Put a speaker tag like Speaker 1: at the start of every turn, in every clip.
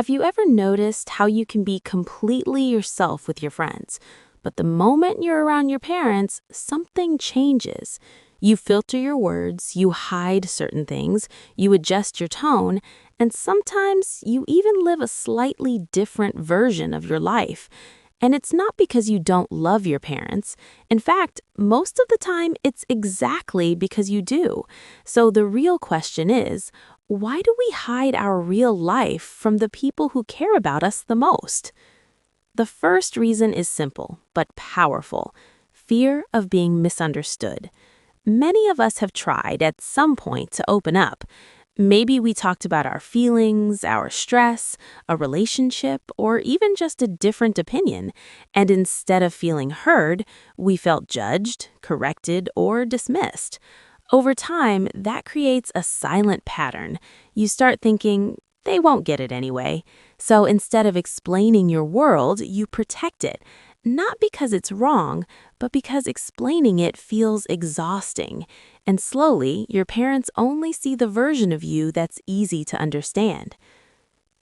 Speaker 1: Have you ever noticed how you can be completely yourself with your friends, but the moment you're around your parents, something changes? You filter your words, you hide certain things, you adjust your tone, and sometimes you even live a slightly different version of your life. And it's not because you don't love your parents. In fact, most of the time, it's exactly because you do. So the real question is, why do we hide our real life from the people who care about us the most? The first reason is simple, but powerful: fear of being misunderstood. Many of us have tried at some point to open up. Maybe we talked about our feelings, our stress, a relationship, or even just a different opinion. And instead of feeling heard, we felt judged, corrected, or dismissed. Over time, that creates a silent pattern. You start thinking, they won't get it anyway. So instead of explaining your world, you protect it. Not because it's wrong, but because explaining it feels exhausting. And slowly, your parents only see the version of you that's easy to understand.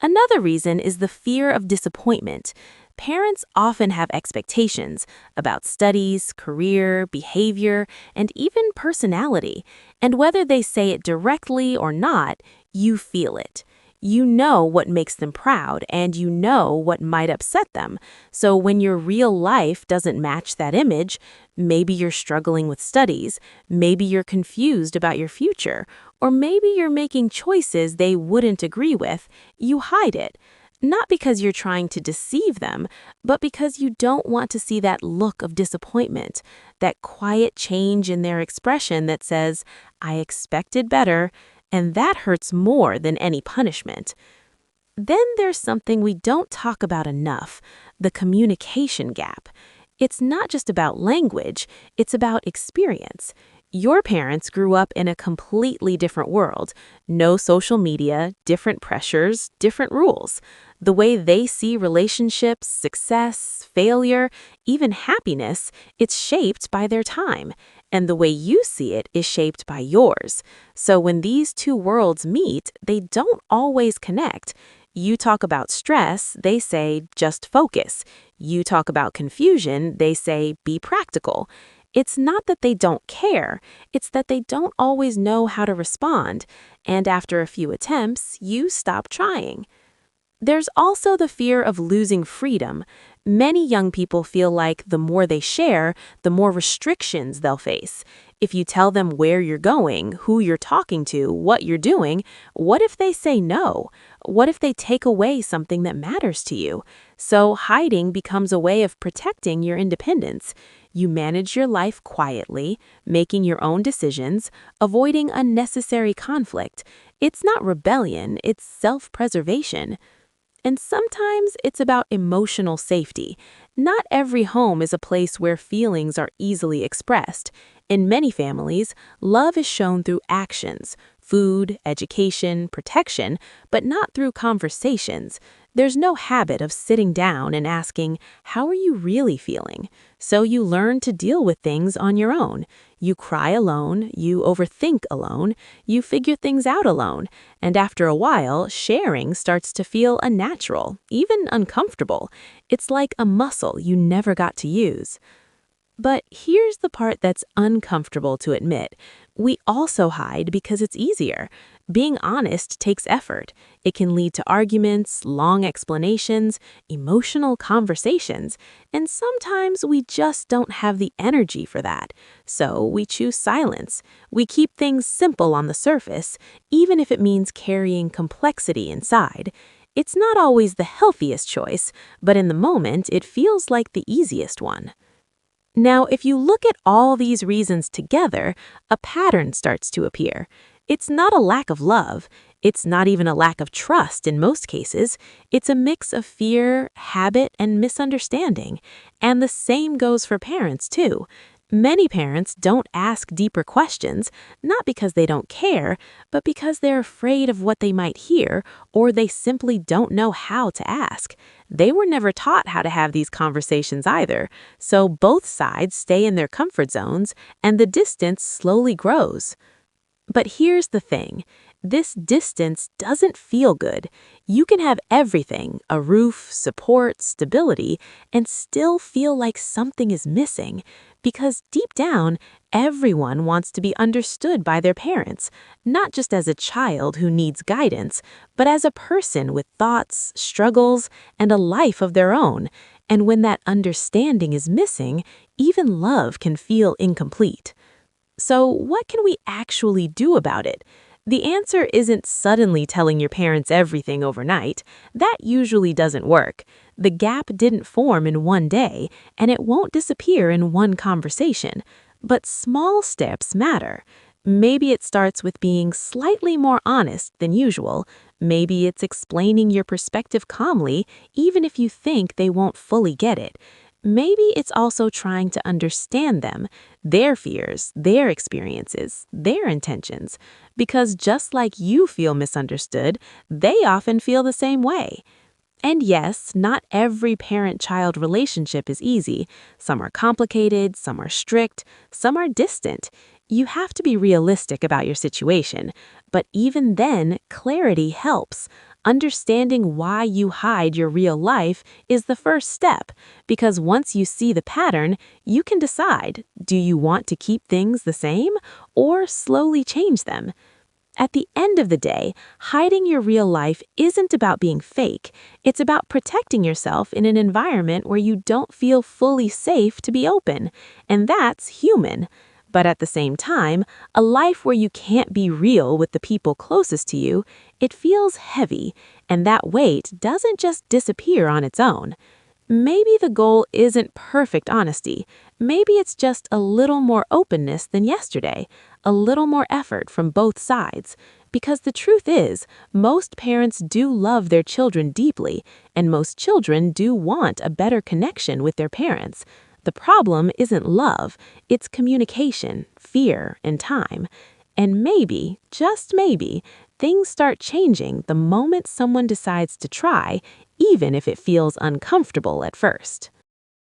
Speaker 1: Another reason is the fear of disappointment. Parents often have expectations about studies, career, behavior, and even personality. And whether they say it directly or not, you feel it. You know what makes them proud, and you know what might upset them. So when your real life doesn't match that image, maybe you're struggling with studies, maybe you're confused about your future, or maybe you're making choices they wouldn't agree with, you hide it. Not because you're trying to deceive them, but because you don't want to see that look of disappointment, that quiet change in their expression that says, I expected better, and that hurts more than any punishment. Then there's something we don't talk about enough: the communication gap. It's not just about language, it's about experience. Your parents grew up in a completely different world. No social media, different pressures, different rules. The way they see relationships, success, failure, even happiness, it's shaped by their time. And the way you see it is shaped by yours. So when these two worlds meet, they don't always connect. You talk about stress, they say, just focus. You talk about confusion, they say, be practical. It's not that they don't care, it's that they don't always know how to respond. And after a few attempts, you stop trying. There's also the fear of losing freedom. Many young people feel like the more they share, the more restrictions they'll face. If you tell them where you're going, who you're talking to, what you're doing, what if they say no? What if they take away something that matters to you? So hiding becomes a way of protecting your independence. You manage your life quietly, making your own decisions, avoiding unnecessary conflict. It's not rebellion, it's self-preservation. And sometimes it's about emotional safety. Not every home is a place where feelings are easily expressed. In many families, love is shown through actions: food, education, protection, but not through conversations. There's no habit of sitting down and asking, how are you really feeling? So you learn to deal with things on your own. You cry alone, you overthink alone, you figure things out alone. And after a while, sharing starts to feel unnatural, even uncomfortable. It's like a muscle you never got to use. But here's the part that's uncomfortable to admit. We also hide because it's easier. Being honest takes effort. It can lead to arguments, long explanations, emotional conversations, and sometimes we just don't have the energy for that. So we choose silence. We keep things simple on the surface, even if it means carrying complexity inside. It's not always the healthiest choice, but in the moment, it feels like the easiest one. Now, if you look at all these reasons together, a pattern starts to appear. It's not a lack of love. It's not even a lack of trust in most cases. It's a mix of fear, habit, and misunderstanding. And the same goes for parents, too. Many parents don't ask deeper questions, not because they don't care, but because they're afraid of what they might hear, or they simply don't know how to ask. They were never taught how to have these conversations either, so both sides stay in their comfort zones, and the distance slowly grows. But here's the thing. This distance doesn't feel good. You can have everything, a roof, support, stability, and still feel like something is missing because deep down, everyone wants to be understood by their parents, not just as a child who needs guidance, but as a person with thoughts, struggles, and a life of their own. And when that understanding is missing, even love can feel incomplete. So, what can we actually do about it? The answer isn't suddenly telling your parents everything overnight. That usually doesn't work. The gap didn't form in one day, and it won't disappear in one conversation. But small steps matter. Maybe it starts with being slightly more honest than usual. Maybe it's explaining your perspective calmly, even if you think they won't fully get it. Maybe it's also trying to understand them, their fears, their experiences, their intentions, because just like you feel misunderstood, they often feel the same way. And yes, not every parent-child relationship is easy. Some are complicated, some are strict, some are distant. You have to be realistic about your situation. But even then, clarity helps. Understanding why you hide your real life is the first step, because once you see the pattern, you can decide, do you want to keep things the same or slowly change them? At the end of the day, hiding your real life isn't about being fake. It's about protecting yourself in an environment where you don't feel fully safe to be open. And that's human. But at the same time, a life where you can't be real with the people closest to you, it feels heavy, and that weight doesn't just disappear on its own. Maybe the goal isn't perfect honesty. Maybe it's just a little more openness than yesterday, a little more effort from both sides. Because the truth is, most parents do love their children deeply, and most children do want a better connection with their parents. The problem isn't love, it's communication, fear, and time. And maybe, just maybe, things start changing the moment someone decides to try, even if it feels uncomfortable at first.